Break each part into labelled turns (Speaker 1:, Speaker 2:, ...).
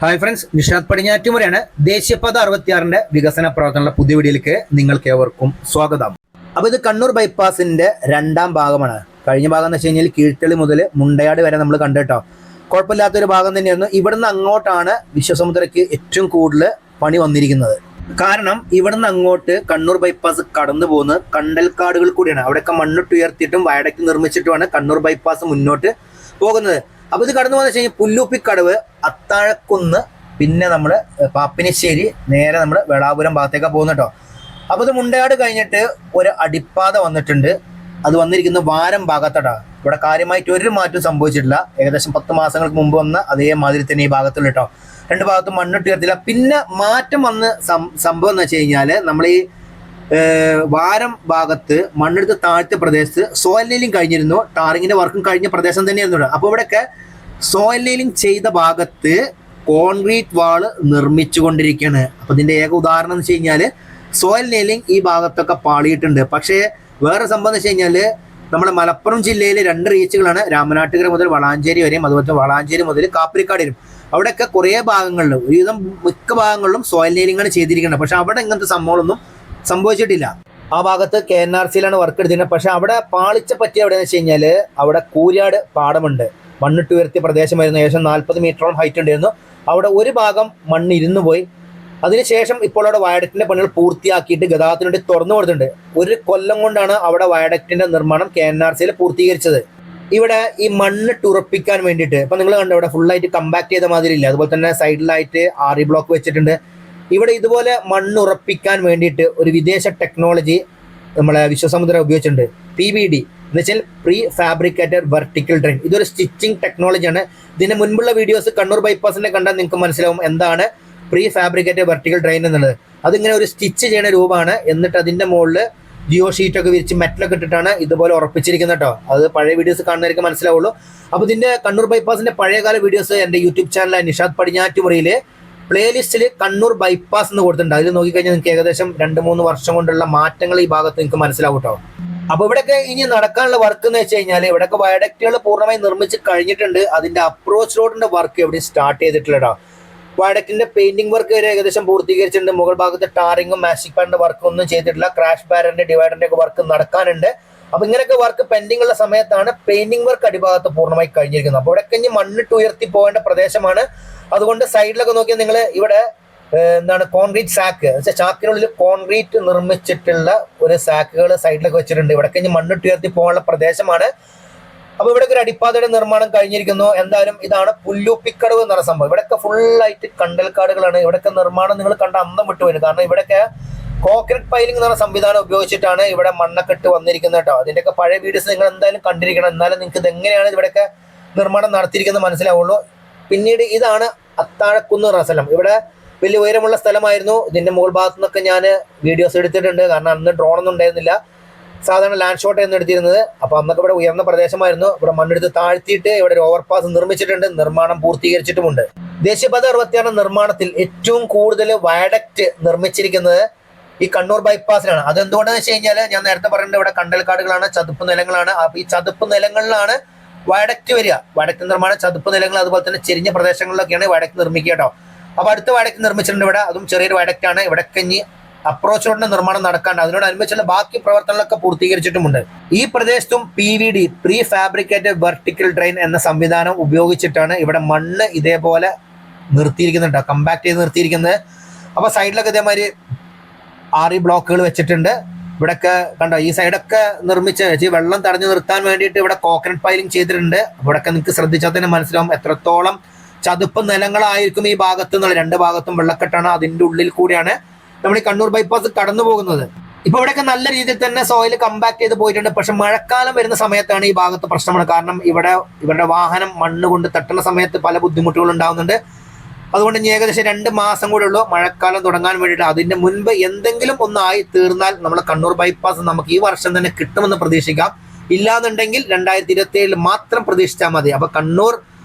Speaker 1: Hi friends, Nishad പടിഞ്ഞാറ്റുമുറയാണ്. ദേശീയപാത 66 വികസന പ്രവർത്തനങ്ങളുടെ പുതിയ വീഡിയോയിലേക്ക് നിങ്ങൾക്ക് ഏവർക്കും സ്വാഗതം. അപ്പോൾ ഇത് കണ്ണൂർ ബൈപ്പാസിന്റെ രണ്ടാം ഭാഗമാണ്. കഴിഞ്ഞ ഭാഗം എന്ന് വെച്ച് കഴിഞ്ഞാൽ കീഴ്ത്തളി മുതൽ മുണ്ടയാട് വരെ നമ്മൾ കണ്ടിട്ടോ. കുഴപ്പമില്ലാത്തൊരു ഭാഗം തന്നെയായിരുന്നു. ഇവിടുന്ന് അങ്ങോട്ടാണ് വിശ്വസമുദ്രയ്ക്ക് ഏറ്റവും കൂടുതൽ പണി വന്നിരിക്കുന്നത്. കാരണം ഇവിടുന്ന് അങ്ങോട്ട് കണ്ണൂർ ബൈപ്പാസ് കടന്നു പോകുന്നത് കണ്ടൽക്കാടുകൾ കൂടിയാണ്. അവിടെയൊക്കെ മണ്ണിട്ട് ഉയർത്തിയിട്ടും വയഡക്റ്റ് നിർമ്മിച്ചിട്ടുമാണ് കണ്ണൂർ ബൈപ്പാസ് മുന്നോട്ട് പോകുന്നത്. അപ്പോൾ ഇത് കടന്നു പോകുന്ന വെച്ച് കഴിഞ്ഞാൽ പുല്ലൂപ്പിക്കടവ്, അത്താഴക്കുന്ന്, പിന്നെ നമ്മൾ പാപ്പിനിശ്ശേരി, നേരെ നമ്മൾ വെളാപുരം ഭാഗത്തേക്കാണ് പോകുന്നത് കേട്ടോ. അപ്പോൾ ഇത് മുണ്ടയാട് കഴിഞ്ഞിട്ട് ഒരു അടിപ്പാത വന്നിട്ടുണ്ട്. അത് വന്നിരിക്കുന്ന വാരം ഭാഗത്തോട്ടാ. ഇവിടെ കാര്യമായിട്ട് ഒരു മാറ്റം സംഭവിച്ചിട്ടില്ല. ഏകദേശം 10 മാസങ്ങൾക്ക് മുമ്പ് വന്ന അതേമാതിരി തന്നെ ഈ ഭാഗത്തുള്ള കേട്ടോ. രണ്ട് ഭാഗത്തും മണ്ണിട്ട് ഉയർത്തില്ല. പിന്നെ മാറ്റം വന്ന് സംഭവം എന്ന് വെച്ച് കഴിഞ്ഞാൽ നമ്മൾ ഈ വാരം ഭാഗത്ത് മണ്ണെടുത്ത് താഴ്ത്തിയ പ്രദേശത്ത് സോയിൽ നെയിലിംഗ് കഴിഞ്ഞിരുന്നു. ടാറിങ്ങിന്റെ വർക്കും കഴിഞ്ഞ പ്രദേശം തന്നെയായിരുന്നു. അപ്പോൾ ഇവിടെയൊക്കെ സോയിൽ നെയിലിംഗ് ചെയ്ത ഭാഗത്ത് കോൺക്രീറ്റ് വാള് നിർമ്മിച്ചുകൊണ്ടിരിക്കുകയാണ്. അപ്പോൾ ഇതിന്റെ ഏക ഉദാഹരണം എന്ന് വെച്ച് കഴിഞ്ഞാൽ സോയിൽ നെയിലിംഗ് ഈ ഭാഗത്തൊക്കെ പാളിയിട്ടുണ്ട്. പക്ഷേ വേറെ സംഭവം എന്ന് വെച്ച് കഴിഞ്ഞാൽ നമ്മുടെ മലപ്പുറം ജില്ലയിലെ 2 റീച്ചുകളാണ്, രാമനാട്ടുകര മുതൽ വളാഞ്ചേരി വരെയും അതുപോലെ വളാഞ്ചേരി മുതൽ കാപ്പിരിക്കാട് വരെയും. അവിടെയൊക്കെ കുറേ ഭാഗങ്ങളിലും ഒരുവിധം മിക്ക ഭാഗങ്ങളിലും സോയിൽ നെയിലിംഗ് ആണ് ചെയ്തിരിക്കുന്നത്. പക്ഷെ അവിടെ ഇങ്ങനത്തെ സംഭവങ്ങളൊന്നും സംഭവിച്ചിട്ടില്ല. ആ ഭാഗത്ത് KNRCയിലാണ് വർക്ക് എടുത്തിരുന്നത്. പക്ഷെ അവിടെ പാളിച്ച പറ്റിയ എവിടെയെന്ന് വെച്ച് കഴിഞ്ഞാൽ അവിടെ കൂരിയാട് പാടമുണ്ട്. മണ്ണിട്ട് ഉയർത്തിയ പ്രദേശമായിരുന്നു. ഏകദേശം 40 മീറ്ററോളം ഹൈറ്റ് ഉണ്ടായിരുന്നു. അവിടെ ഒരു ഭാഗം മണ്ണ് ഇരുന്നു പോയി. അതിനുശേഷം ഇപ്പോൾ അവിടെ വയഡക്റ്റിന്റെ പണികൾ പൂർത്തിയാക്കിയിട്ട് ഗതാഗതത്തിന് വേണ്ടി തുറന്നു കൊടുത്തിട്ടുണ്ട്. 1 കൊല്ലം കൊണ്ടാണ് അവിടെ വയഡക്റ്റിന്റെ നിർമ്മാണം KNRCയിൽ പൂർത്തീകരിച്ചത്. ഇവിടെ ഈ മണ്ണിട്ട് ഉറപ്പിക്കാൻ വേണ്ടിയിട്ട് ഇപ്പം നിങ്ങൾ കണ്ടോ, ഇവിടെ ഫുള്ളായിട്ട് കമ്പാക്ട് ചെയ്ത മാതിരി ഇല്ല. അതുപോലെ തന്നെ സൈഡിലായിട്ട് RE ബ്ലോക്ക് വെച്ചിട്ടുണ്ട്. ഇവിടെ ഇതുപോലെ മണ്ണ് ഉറപ്പിക്കാൻ വേണ്ടിയിട്ട് ഒരു വിദേശ ടെക്നോളജി നമ്മളെ വിശ്വസമുദ്രം ഉപയോഗിച്ചിട്ടുണ്ട്. PVD എന്ന് വെച്ചാൽ പ്രീ ഫാബ്രിക്കേറ്റഡ് വെർട്ടിക്കൽ ഡ്രെയിൻ. ഇതൊരു സ്റ്റിച്ചിങ് ടെക്നോളജിയാണ്. ഇതിന് മുൻപുള്ള വീഡിയോസ് കണ്ണൂർ ബൈപ്പാസിനെ കണ്ടാൽ നിങ്ങൾക്ക് മനസ്സിലാവും എന്താണ് പ്രീ ഫാബ്രിക്കേറ്റഡ് വെർട്ടിക്കൽ ഡ്രെയിൻ എന്നുള്ളത്. അതിങ്ങനെ ഒരു സ്റ്റിച്ച് ചെയ്യുന്ന രൂപമാണ്. എന്നിട്ട് അതിൻ്റെ മുകളിൽ ജിയോ ഷീറ്റൊക്കെ വിരിച്ച് മെറ്റലൊക്കെ ഇട്ടിട്ടാണ് ഇതുപോലെ ഉറപ്പിച്ചിരിക്കുന്നത് കേട്ടോ. അത് പഴയ വീഡിയോസ് കാണുന്നവർക്ക് മനസ്സിലാവുള്ളൂ. അപ്പോൾ ഇതിൻ്റെ കണ്ണൂർ ബൈപ്പാസിൻ്റെ പഴയകാല വീഡിയോസ് എൻ്റെ യൂട്യൂബ് ചാനലായ നിഷാദ് പടിഞ്ഞാറ്റുമുറിയിൽ പ്ലേലിസ്റ്റിൽ കണ്ണൂർ ബൈപ്പാസ് എന്ന് കൊടുത്തിട്ടുണ്ട്. അതിൽ നോക്കിക്കഴിഞ്ഞാൽ നിങ്ങൾക്ക് ഏകദേശം 2-3 വർഷം കൊണ്ടുള്ള മാറ്റങ്ങൾ ഈ ഭാഗത്ത് നിങ്ങൾക്ക് മനസ്സിലാവും കേട്ടോ. അപ്പോൾ ഇവിടെയൊക്കെ ഇനി നടക്കാനുള്ള വർക്ക് എന്ന് വെച്ച് കഴിഞ്ഞാൽ ഇവിടെയൊക്കെ വയഡക്റ്റുകൾ പൂർണ്ണമായി നിർമ്മിച്ച് കഴിഞ്ഞിട്ടുണ്ട്. അതിൻ്റെ അപ്രോച്ച് റോഡിൻ്റെ വർക്ക് എവിടെയും സ്റ്റാർട്ട് ചെയ്തിട്ടില്ല കേട്ടോ. വയഡക്റ്റിന്റെ പെയിന്റിംഗ് വർക്ക് വരെ ഏകദേശം പൂർത്തീകരിച്ചിട്ടുണ്ട്. മുകൾ ഭാഗത്ത് ടാറിങ്ങും മാസ്റ്റിക് പാഡിന്റെ വർക്ക് ഒന്നും ചെയ്തിട്ടില്ല. ക്രാഷ് ബാരന്റെ ഡിവൈഡറിന്റെ ഒക്കെ വർക്ക് നടക്കാനുണ്ട്. അപ്പൊ ഇങ്ങനെയൊക്കെ വർക്ക് പെൻഡിംഗ് ഉള്ള സമയത്താണ് പെയിന്റിംഗ് വർക്ക് അടിഭാഗത്ത് പൂർണ്ണമായി കഴിഞ്ഞിരിക്കുന്നത്. അപ്പോൾ ഇവിടെയൊക്കെ ഇനി മണ്ണിട്ട് ഉയർത്തി പോകേണ്ട പ്രദേശമാണ്. അതുകൊണ്ട് സൈഡിലൊക്കെ നോക്കിയാൽ നിങ്ങൾ ഇവിടെ എന്താണ് കോൺക്രീറ്റ് സാക്ക്, ചാക്കിനുള്ളിൽ കോൺക്രീറ്റ് നിർമ്മിച്ചിട്ടുള്ള ഒരു സാക്കുകൾ സൈഡിലൊക്കെ വെച്ചിട്ടുണ്ട്. ഇവിടെയൊക്കെ ഇനി മണ്ണിട്ട് ഉയർത്തി പോകാനുള്ള പ്രദേശമാണ്. അപ്പൊ ഇവിടെ ഒരു അടിപ്പാതയുടെ നിർമ്മാണം കഴിഞ്ഞിരിക്കുന്നു. എന്തായാലും ഇതാണ് പുല്ലൂപ്പിക്കടവ് എന്ന് പറഞ്ഞ സംഭവം. ഇവിടെയൊക്കെ ഫുള്ളായിട്ട് കണ്ടൽക്കാടുകളാണ്. ഇവിടെയൊക്കെ നിർമ്മാണം നിങ്ങൾ കണ്ട അന്തം വിട്ടുപോയി. കാരണം ഇവിടെയൊക്കെ കോൺക്രീറ്റ് പൈലിംഗ് എന്ന് പറഞ്ഞ സംവിധാനം ഉപയോഗിച്ചിട്ടാണ് ഇവിടെ മണ്ണൊക്കെ ഇട്ട് വന്നിരിക്കുന്നത് കേട്ടോ. അതിന്റെയൊക്കെ പഴയ വീഡിയോസ് നിങ്ങൾ എന്തായാലും കണ്ടിരിക്കണം. എന്നാലും നിങ്ങൾക്ക് ഇത് എങ്ങനെയാണ് ഇവിടെയൊക്കെ നിർമ്മാണം നടത്തിയിരിക്കുന്നത് മനസ്സിലാവുള്ളൂ. പിന്നീട് ഇതാണ് അത്താഴക്കുന്ന് എന്ന സ്ഥലം. ഇവിടെ വലിയ ഉയരമുള്ള സ്ഥലമായിരുന്നു. ഇതിന്റെ മുകൾ ഭാഗത്തു നിന്നൊക്കെ ഞാൻ വീഡിയോസ് എടുത്തിട്ടുണ്ട്. കാരണം അന്ന് ഡ്രോണൊന്നും ഉണ്ടായിരുന്നില്ല, സാധാരണ ലാൻഡ് ഷോട്ട് ആയിരുന്നു എടുത്തിരുന്നത്. അപ്പോൾ അന്നൊക്കെ ഇവിടെ ഉയർന്ന പ്രദേശമായിരുന്നു. ഇവിടെ മണ്ണെടുത്ത് താഴ്ത്തിയിട്ട് ഇവിടെ ഒരു ഓവർപാസ് നിർമ്മിച്ചിട്ടുണ്ട്. നിർമ്മാണം പൂർത്തീകരിച്ചിട്ടുമുണ്ട്. ദേശീയപാത 66 നിർമ്മാണത്തിൽ ഏറ്റവും കൂടുതൽ വയഡക്റ്റ് നിർമ്മിച്ചിരിക്കുന്നത് ഈ കണ്ണൂർ ബൈപ്പാസിലാണ്. അതെന്തുകൊണ്ടെന്ന് വെച്ച് കഴിഞ്ഞാൽ ഞാൻ നേരത്തെ പറഞ്ഞിട്ട് ഇവിടെ കണ്ടൽക്കാടുകളാണ്, ചതുപ്പ് നിലങ്ങളാണ്. അപ്പോൾ ഈ ചതുപ്പ് നിലങ്ങളിലാണ് വയഡക്റ്റ് വരിക. വയഡക്റ്റ് നിർമ്മാണം ചതുപ്പ് നിലങ്ങൾ അതുപോലെ തന്നെ ചെരിഞ്ഞ പ്രദേശങ്ങളിലൊക്കെയാണ് വയഡക്റ്റ് നിർമ്മിക്കുക കേട്ടോ. അപ്പോൾ അടുത്ത വയഡക്റ്റ് നിർമ്മിച്ചിട്ടുണ്ട് ഇവിടെ. അതും ചെറിയൊരു വയഡക്റ്റ് ആണ്. ഇവിടെയൊക്കെ ഇനി അപ്രോച്ച് റോഡിന്റെ നിർമ്മാണം നടക്കാണ്ട്. അതിനോടനുബന്ധിച്ചുള്ള ബാക്കി പ്രവർത്തനങ്ങളൊക്കെ പൂർത്തീകരിച്ചിട്ടുമുണ്ട്. ഈ പ്രദേശത്തും PVD pre fabricated vertical drain എന്ന സംവിധാനം ഉപയോഗിച്ചിട്ടാണ് ഇവിടെ മണ്ണ് ഇതേപോലെ നിർത്തിയിരിക്കുന്നുണ്ട്, കമ്പാക്ട് ചെയ്ത് നിർത്തിയിരിക്കുന്നത്. അപ്പോൾ സൈഡിലൊക്കെ ഇതേമാതിരി RE ബ്ലോക്കുകൾ വെച്ചിട്ടുണ്ട്. ഇവിടെയൊക്കെ കണ്ടോ, ഈ സൈഡൊക്കെ നിർമ്മിച്ച് വെള്ളം തടഞ്ഞു നിർത്താൻ വേണ്ടിയിട്ട് ഇവിടെ കോൺക്രീറ്റ് പൈലിംഗ് ചെയ്തിട്ടുണ്ട്. ഇവിടെയൊക്കെ നിങ്ങൾക്ക് ശ്രദ്ധിച്ചാൽ തന്നെ മനസ്സിലാവും എത്രത്തോളം ചതുപ്പ് നിലങ്ങളായിരിക്കും ഈ ഭാഗത്ത് നിന്നുള്ള. 2 ഭാഗത്തും വെള്ളക്കെട്ടാണ്. അതിൻ്റെ ഉള്ളിൽ കൂടിയാണ് നമ്മൾ ഈ കണ്ണൂർ ബൈപ്പാസ് കടന്നു പോകുന്നത്. ഇപ്പൊ ഇവിടെയൊക്കെ നല്ല രീതിയിൽ തന്നെ സോയിൽ കമ്പാക്ട് ചെയ്ത് പോയിട്ടുണ്ട്. പക്ഷെ മഴക്കാലം വരുന്ന സമയത്താണ് ഈ ഭാഗത്ത് പ്രശ്നമാണ്. കാരണം ഇവരുടെ വാഹനം മണ്ണ് കൊണ്ട് തട്ടുന്ന സമയത്ത് പല ബുദ്ധിമുട്ടുകൾ ഉണ്ടാകുന്നുണ്ട്. അതുകൊണ്ട് ഇനി ഏകദേശം 2 മാസം കൂടെ ഉള്ളൂ മഴക്കാലം തുടങ്ങാൻ വേണ്ടിയിട്ട്. അതിന്റെ മുൻപ് എന്തെങ്കിലും ഒന്നായി തീർന്നാൽ നമ്മളെ കണ്ണൂർ ബൈപ്പാസ് നമുക്ക് ഈ വർഷം തന്നെ കിട്ടുമെന്ന് പ്രതീക്ഷിക്കാം. ഇല്ലാന്നുണ്ടെങ്കിൽ 2027 മാത്രം പ്രതീക്ഷിച്ചാൽ മതി. അപ്പൊ കണ്ണൂർ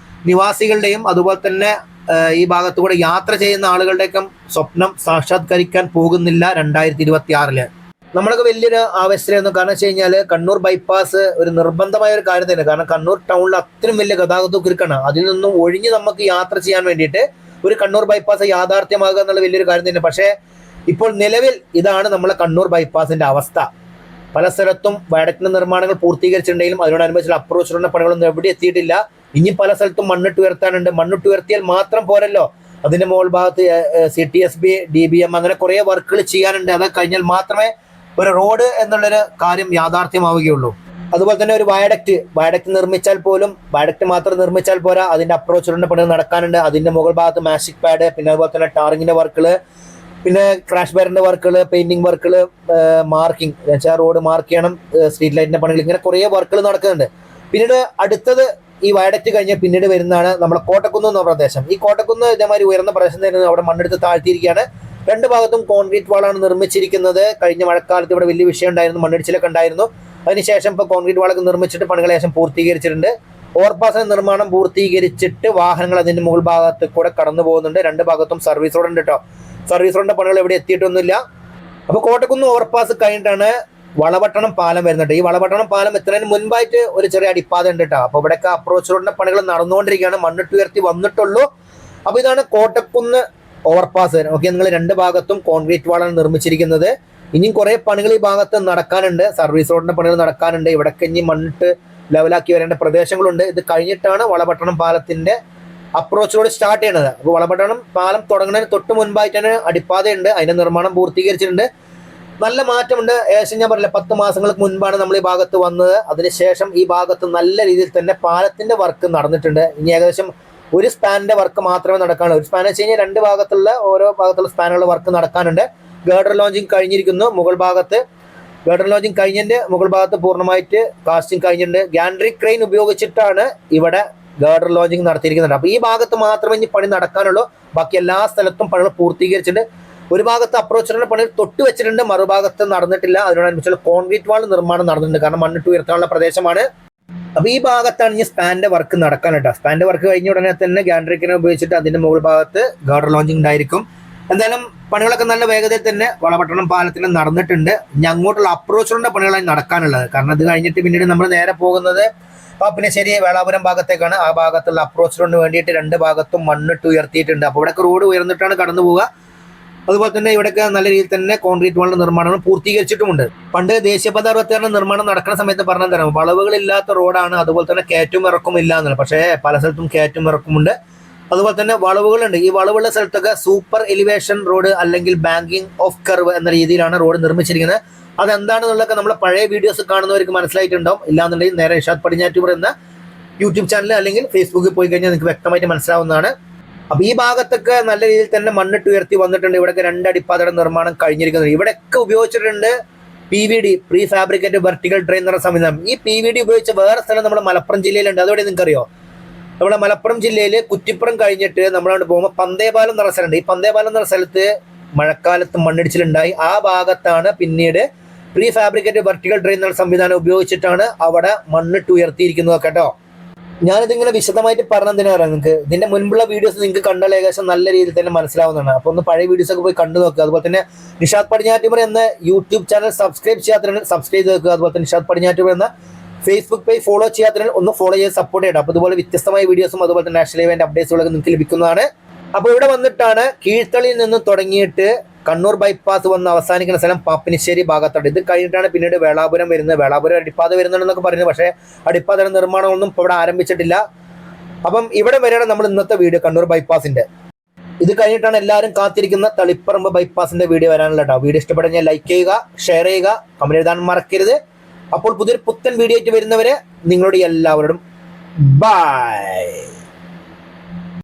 Speaker 1: നിവാസികളുടെയും അതുപോലെ തന്നെ ഈ ഭാഗത്തുകൂടെ യാത്ര ചെയ്യുന്ന ആളുകളുടെയൊക്കെ സ്വപ്നം സാക്ഷാത്കരിക്കാൻ പോകുന്നില്ല 2026. നമ്മളൊക്കെ വലിയൊരു ആവശ്യമായിരുന്നു. കാരണം വെച്ച് കഴിഞ്ഞാൽ കണ്ണൂർ ബൈപ്പാസ് ഒരു നിർബന്ധമായ ഒരു കാര്യം തന്നെ. കാരണം കണ്ണൂർ ടൗണിൽ അത്രയും വലിയ ഗതാഗത കുരുക്കാണ്. അതിൽ നിന്നും ഒഴിഞ്ഞ് നമുക്ക് യാത്ര ചെയ്യാൻ വേണ്ടിയിട്ട് ഒരു കണ്ണൂർ ബൈപ്പാസ് യാഥാർത്ഥ്യമാകുക എന്നുള്ള വലിയൊരു കാര്യം തന്നെ. പക്ഷേ ഇപ്പോൾ നിലവിൽ ഇതാണ് നമ്മളെ കണ്ണൂർ ബൈപ്പാസിന്റെ അവസ്ഥ. പല സ്ഥലത്തും വയഡക്റ്റിന്റെ നിർമ്മാണങ്ങൾ പൂർത്തീകരിച്ചിട്ടുണ്ടെങ്കിലും അതിനോടനുബന്ധിച്ചുള്ള അപ്രോച്ച് റോഡിന്റെ പണികളൊന്നും എവിടെ എത്തിയിട്ടില്ല. ഇനി പല സ്ഥലത്തും മണ്ണിട്ട് ഉയർത്താനുണ്ട്. മണ്ണിട്ട് ഉയർത്തിയാൽ മാത്രം പോരല്ലോ, അതിന്റെ മുകൾ ഭാഗത്ത് CTSB, DBM അങ്ങനെ കുറെ വർക്കുകൾ ചെയ്യാനുണ്ട്. അത് കഴിഞ്ഞാൽ മാത്രമേ ഒരു റോഡ് എന്നുള്ളൊരു കാര്യം യാഥാർത്ഥ്യമാവുകയുള്ളൂ. അതുപോലെ തന്നെ ഒരു വയഡക്റ്റ് നിർമ്മിച്ചാൽ പോലും വയഡക്റ്റ് മാത്രം നിർമ്മിച്ചാൽ പോരാ, അതിന്റെ അപ്രോച്ച് റോഡിന്റെ പണികൾ നടക്കാനുണ്ട്. അതിന്റെ മുകൾ ഭാഗത്ത് മാജിക് പാഡ്, പിന്നെ അതുപോലെ തന്നെ ടാറിങ്ങിന്റെ വർക്കുകൾ, പിന്നെ ക്രാഷ് ബാരിന്റെ വർക്കുകൾ, പെയിന്റിംഗ് വർക്കുകൾ, മാർക്കിംഗ് വെച്ചാൽ റോഡ് മാർക്ക് ചെയ്യണം, സ്ട്രീറ്റ് ലൈറ്റിന്റെ പണികൾ, ഇങ്ങനെ കുറേ വർക്കുകൾ നടക്കുന്നുണ്ട്. പിന്നീട് അടുത്തത് ഈ വയഡക്റ്റ് കഴിഞ്ഞ് പിന്നീട് വരുന്നതാണ് നമ്മുടെ കോട്ടക്കുന്ന് എന്ന പ്രദേശം. ഈ കോട്ടക്കുന്ന് ഇതേമാതിരി ഉയർന്ന പ്രദേശം തന്നെ അവിടെ മണ്ണെടുത്ത് താഴ്ത്തിയിരിക്കുകയാണ്. രണ്ട് ഭാഗത്തും കോൺക്രീറ്റ് വാളാണ് നിർമ്മിച്ചിരിക്കുന്നത്. കഴിഞ്ഞ മഴക്കാലത്ത് ഇവിടെ വലിയ വിഷയം ഉണ്ടായിരുന്നു, മണ്ണിടിച്ചിലൊക്കെ ഉണ്ടായിരുന്നു. അതിനുശേഷം ഇപ്പോൾ കോൺക്രീറ്റ് വാളൊക്കെ നിർമ്മിച്ചിട്ട് പണികൾ ശേഷം പൂർത്തീകരിച്ചിട്ടുണ്ട്. ഓവർപാസിന്റെ നിർമ്മാണം പൂർത്തീകരിച്ചിട്ട് വാഹനങ്ങൾ അതിന്റെ മുകൾ ഭാഗത്ത് കൂടെ കടന്നു പോകുന്നുണ്ട്. രണ്ട് ഭാഗത്തും സർവീസ് റോഡ് ഉണ്ട് കേട്ടോ. സർവീസ് റോഡിന്റെ പണികൾ എവിടെ എത്തിയിട്ടൊന്നുമില്ല. അപ്പോൾ കോട്ടക്കുന്ന് ഓവർപാസ് കഴിഞ്ഞിട്ടാണ് വളപട്ടണം പാലം വരുന്നുണ്ട്. ഈ വളപട്ടണം പാലം എത്തുന്നതിന് മുൻപായിട്ട് ഒരു ചെറിയ അടിപ്പാത ഉണ്ട് കേട്ടോ. അപ്പോൾ ഇവിടെയൊക്കെ അപ്രോച്ച് റോഡിന്റെ പണികൾ നടന്നുകൊണ്ടിരിക്കുകയാണ്, മണ്ണിട്ട് ഉയർത്തി വന്നിട്ടുള്ളൂ. അപ്പോൾ ഇതാണ് കോട്ടക്കുന്ന് ഓവർപാസ്. ഓക്കെ, നിങ്ങൾ രണ്ട് ഭാഗത്തും കോൺക്രീറ്റ് വാളാണ് നിർമ്മിച്ചിരിക്കുന്നത്. ഇനിയും കുറെ പണികൾ ഈ ഭാഗത്ത് നടക്കാനുണ്ട്. സർവീസ് റോഡിന്റെ പണികൾ നടക്കാനുണ്ട്. ഇവിടൊക്കെ ഇനി മണ്ണിട്ട് ലെവലാക്കി വരേണ്ട പ്രദേശങ്ങളുണ്ട്. ഇത് കഴിഞ്ഞിട്ടാണ് വളപട്ടണം പാലത്തിന്റെ അപ്രോച്ച് റോഡ് സ്റ്റാർട്ട് ചെയ്യുന്നത്. അപ്പോൾ വളപട്ടണം പാലം തുടങ്ങുന്നതിന് തൊട്ട് മുൻപായിട്ടാണ് അടിപ്പാതയുണ്ട്, അതിന്റെ നിർമ്മാണം പൂർത്തീകരിച്ചിട്ടുണ്ട്. നല്ല മാറ്റമുണ്ട്. ഏകദേശം ഞാൻ പറഞ്ഞില്ല, 10 മാസങ്ങൾക്ക് മുൻപാണ് നമ്മൾ ഈ ഭാഗത്ത് വന്നത്. അതിനുശേഷം ഈ ഭാഗത്ത് നല്ല രീതിയിൽ തന്നെ പാലത്തിന്റെ വർക്ക് നടന്നിട്ടുണ്ട്. ഇനി ഏകദേശം ഒരു സ്പാനിന്റെ വർക്ക് മാത്രമേ നടക്കാനുള്ളൂ. ഒരു സ്പാൻ വെച്ച് കഴിഞ്ഞാൽ രണ്ട് ഭാഗത്തുള്ള ഓരോ ഭാഗത്തുള്ള സ്പാനുകളുടെ വർക്ക് നടക്കാനുണ്ട്. ഗേർഡർ ലോഞ്ചിങ് കഴിഞ്ഞിരിക്കുന്നു. മുകൾ ഭാഗത്ത് ഗേർഡർ ലോഞ്ചിങ് കഴിഞ്ഞതിന്റെ മുകൾ ഭാഗത്ത് പൂർണ്ണമായിട്ട് കാസ്റ്റിംഗ് കഴിഞ്ഞിട്ടുണ്ട്. ഗാൻഡ്രി ക്രെയിൻ ഉപയോഗിച്ചിട്ടാണ് ഇവിടെ ഗേർഡർ ലോഞ്ചിങ് നടത്തിയിരിക്കുന്നുണ്ട്. അപ്പോൾ ഈ ഭാഗത്ത് മാത്രമേ ഇനി പണി നടക്കാനുള്ളൂ. ബാക്കി എല്ലാ സ്ഥലത്തും പണികൾ പൂർത്തീകരിച്ചിട്ടുണ്ട്. ഒരു ഭാഗത്ത് അപ്രോച്ചിന്റെ പണികൾ തൊട്ട് വെച്ചിട്ടുണ്ട്, മറുഭാഗത്ത് നടന്നിട്ടില്ല. അതിനോടനുബന്ധിച്ചുള്ള കോൺക്രീറ്റ് വാൾ നിർമ്മാണം നടന്നിട്ടുണ്ട്, കാരണം മണ്ണിട്ട് ഉയർത്താനുള്ള പ്രദേശമാണ്. അപ്പോൾ ഈ ഭാഗത്താണ് ഇനി സ്പാനിന്റെ വർക്ക് നടക്കാൻ കേട്ടോ. സ്പാനിന്റെ വർക്ക് കഴിഞ്ഞ ഉടനെ തന്നെ ഗാൻഡ്രി ക്രെയിൻ ഉപയോഗിച്ചിട്ട് അതിന്റെ മുകൾ ഭാഗത്ത് ഗേർഡർ ലോഞ്ചിങ് ഉണ്ടായിരിക്കും. എന്തായാലും പണികളൊക്കെ നല്ല വേഗതയിൽ തന്നെ വളപട്ടണം പാലത്തിന് നടന്നിട്ടുണ്ട്. ഇനി അങ്ങോട്ടുള്ള അപ്രോച്ച് റോഡിന്റെ പണികളാണ് നടക്കാനുള്ളത്. കാരണം ഇത് കഴിഞ്ഞിട്ട് പിന്നീട് നമ്മൾ നേരെ പോകുന്നത് പാപ്പിനിശ്ശേരി വേളാപുരം ഭാഗത്തേക്കാണ്. ആ ഭാഗത്തുള്ള അപ്രോച്ച് റോഡിന് വേണ്ടിയിട്ട് രണ്ട് ഭാഗത്തും മണ്ണിട്ട് ഉയർത്തിയിട്ടുണ്ട്. അപ്പോൾ ഇവിടെയൊക്കെ റോഡ് ഉയർന്നിട്ടാണ് കടന്നു പോവുക. അതുപോലെ തന്നെ ഇവിടെയൊക്കെ നല്ല രീതിയിൽ തന്നെ കോൺക്രീറ്റ് വാളിന്റെ നിർമ്മാണം പൂർത്തീകരിച്ചിട്ടുമുണ്ട്. പണ്ട് ദേശീയപാത 66 നിർമ്മാണം നടക്കുന്ന സമയത്ത് പറഞ്ഞാൽ തരാം, വളവുകളില്ലാത്ത റോഡാണ്, അതുപോലെ തന്നെ കയറ്റും ഇറക്കും ഇല്ല എന്നാണ്. പക്ഷേ പല സ്ഥലത്തും കയറ്റും ഇറക്കുമുണ്ട്. അതുപോലെ തന്നെ വളവുകളുണ്ട്. ഈ വളവുള്ള സ്ഥലത്തൊക്കെ സൂപ്പർ എലിവേഷൻ റോഡ് അല്ലെങ്കിൽ ബാങ്കിങ് ഓഫ് കർവ് എന്ന രീതിയിലാണ് റോഡ് നിർമ്മിച്ചിരിക്കുന്നത്. അതെന്താണെന്നുള്ളതൊക്കെ നമ്മളെ പഴയ വീഡിയോസ് കാണുന്നവർക്ക് മനസ്സിലായിട്ടുണ്ടാവും. ഇല്ലാന്നുണ്ടെങ്കിൽ നേരെ ഇർഷാദ് പടിഞ്ഞാറ്റൂർ എന്ന യൂട്യൂബ് ചാനൽ അല്ലെങ്കിൽ ഫേസ്ബുക്കിൽ പോയി കഴിഞ്ഞാൽ നിങ്ങൾക്ക് വ്യക്തമായിട്ട് മനസ്സിലാവുന്നതാണ്. അപ്പോൾ ഈ ഭാഗത്തൊക്കെ നല്ല രീതിയിൽ തന്നെ മണ്ണിട്ട് ഉയർത്തി വന്നിട്ടുണ്ട്. ഇവിടെയൊക്കെ രണ്ട് അടിപ്പാതയുടെ നിർമ്മാണം കഴിഞ്ഞിരിക്കുന്നത്. ഇവിടെയൊക്കെ ഉപയോഗിച്ചിട്ടുണ്ട് PVD, pre fabricate vertical drain എന്ന സംവിധാനം. ഈ PVD ഉപയോഗിച്ച വേറെ സ്ഥലം നമ്മുടെ മലപ്പുറം ജില്ലയിലുണ്ട്. അതോടെ നിങ്ങൾക്കറിയോ, നമ്മുടെ മലപ്പുറം ജില്ലയിൽ കുറ്റിപ്പുറം കഴിഞ്ഞിട്ട് നമ്മളവിടെ പോകുമ്പോൾ പന്തേപാലം എന്ന സ്ഥലമുണ്ട്. ഈ പന്തേപാലം എന്ന സ്ഥലത്ത് മഴക്കാലത്ത് മണ്ണിടിച്ചിലുണ്ടായി. ആ ഭാഗത്താണ് പിന്നീട് പ്രീ ഫാബ്രിക്കേറ്റ് വെർട്ടിക്കൽ ഡ്രെയിൻ എന്ന സംവിധാനം ഉപയോഗിച്ചിട്ടാണ് അവിടെ മണ്ണിട്ട് ഉയർത്തിയിരിക്കുന്നത് കേട്ടോ. ഞാനിതിങ്ങനെ വിശദമായിട്ട് പറഞ്ഞതിനാണ് നിങ്ങൾക്ക്. ഇതിന്റെ മുൻപുള്ള വീഡിയോസ് നിങ്ങൾക്ക് കണ്ടാൽ ഏകദേശം നല്ല രീതിയിൽ തന്നെ മനസ്സിലാവുന്നതാണ്. അപ്പോൾ ഒന്ന് പഴയ വീഡിയോസ് ഒക്കെ പോയി കണ്ടു നോക്കുക. അതുപോലെ തന്നെ നിഷാദ് പടിഞ്ഞാറ്റുമുറ എന്ന യൂട്യൂബ് ചാനൽ സബ്സ്ക്രൈബ് ചെയ്യാത്തതിനാൽ സബ്സ്ക്രൈബ് ചെയ്ത് വെക്കുക. അതുപോലെ തന്നെ നിഷാദ് പടിഞ്ഞാറ്റുമുറ എന്ന ഫേസ്ബുക്ക് പേജ് ഫോളോ ചെയ്യാത്തതിനാൽ ഒന്ന് ഫോളോ ചെയ്ത് സപ്പോർട്ട് ചെയ്യണം. അപ്പോൾ ഇതുപോലെ വ്യത്യസ്തമായ വീഡിയോസും അതുപോലെ തന്നെ നാഷണൽ ഇവന്റ് അപ്ഡേറ്റ്സുകളൊക്കെ നിങ്ങൾക്ക് ലഭിക്കുന്നതാണ്. അപ്പോൾ ഇവിടെ വന്നിട്ടാണ് കീഴ്ത്തളിയിൽ നിന്ന് തുടങ്ങിയിട്ട് കണ്ണൂർ ബൈപ്പാസ് വന്ന് അവസാനിക്കുന്ന സ്ഥലം പാപ്പിനിശ്ശേരി ഭാഗത്താണ്. ഇത് കഴിഞ്ഞിട്ടാണ് പിന്നീട് വേളാപുരം വരുന്നത്. വേളാപുരം അടിപ്പാത വരുന്നുണ്ടെന്നൊക്കെ പറയുന്നത്, പക്ഷേ അടിപ്പാതയുടെ നിർമ്മാണമൊന്നും ഇപ്പോൾ ഇവിടെ ആരംഭിച്ചിട്ടില്ല. അപ്പം ഇവിടെ വരെയാണ് നമ്മൾ ഇന്നത്തെ വീഡിയോ കണ്ണൂർ ബൈപ്പാസിന്റെ. ഇത് കഴിഞ്ഞിട്ടാണ് എല്ലാവരും കാത്തിരിക്കുന്ന തളിപ്പറമ്പ് ബൈപ്പാസിന്റെ വീഡിയോ വരാനുള്ള കേട്ടോ. വീഡിയോ ഇഷ്ടപ്പെടുന്ന ലൈക്ക് ചെയ്യുക, ഷെയർ ചെയ്യുക, കമന്റ് എഴുതാൻ മറക്കരുത്. അപ്പോൾ പുതിയൊരു പുത്തൻ വീഡിയോ ആയിട്ട് വരുന്നവരെ നിങ്ങളുടെ എല്ലാവരോടും ബൈ.